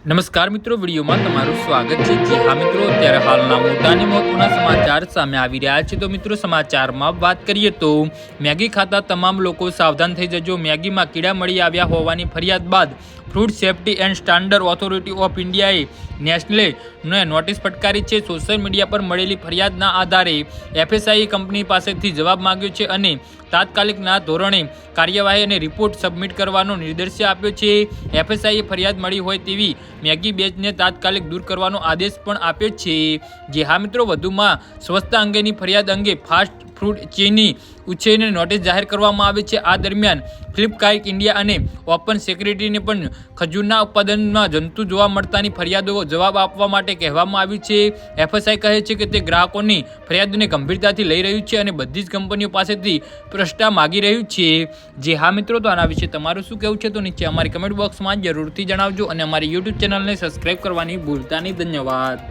નમસ્કાર મિત્રો, વિડીયોમાં તમારું સ્વાગત છે। જી હા મિત્રો, અત્યારે હાલના મોટા અને મહત્વના સમાચાર સામે આવી રહ્યા છે। તો મિત્રો, સમાચારમાં વાત કરીએ તો મેગી ખાતા તમામ લોકો સાવધાન થઈ જજો। મેગીમાં કીડા મળી આવ્યા હોવાની ફરિયાદ બાદ food safety and standard authority of ઇન્ડિયાએ નેસ્લેને નોટિસ ફટકારી છે। સોશિયલ મીડિયા પર મળેલી ફરિયાદના આધારે એફએસઆઈએ કંપની પાસેથી જવાબ માંગ્યો છે અને તાત્કાલિકના ધોરણે કાર્યવાહી અને રિપોર્ટ સબમિટ કરવાનો નિર્દેશ આપ્યો છે। એફએસઆઈએ ફરિયાદ મળી હોય તેવી મેગી બેચને તાત્કાલિક દૂર કરવાનો આદેશ પણ આપ્યો છે। જે હા મિત્રો, વધુમાં સ્વચ્છતા અંગેની ફરિયાદ અંગે ફાસ્ટ ફૂડ ચેઇનની ઉચ્ચેને નોટિસ જાહેર કરવામાં આવી છે। આ દરમિયાન ફ્લિપકાર્ટ ઇન્ડિયા અને ઓપન સિક્યુરિટીને પણ ખજૂરના ઉત્પાદનમાં જંતુ જોવા મળતાની ફરિયાદો જવાબ આપવા માટે કહેવામાં આવ્યું છે। એફએસઆઈ કહે છે કે તે ગ્રાહકોની ફરિયાદોને ગંભીરતાથી લઈ રહ્યું છે અને બધી જ કંપનીઓ પાસેથી પ્રશ્ન માગી રહ્યું છે। જે હા મિત્રો, તો આના વિશે તમારું શું કહેવું છે તો નીચે અમારી કમેન્ટ બોક્સમાં જરૂરથી જણાવજો અને અમારી યુટ્યુબ ચેનલને સબસ્ક્રાઈબ કરવાની ભૂલતા નહીં। ધન્યવાદ।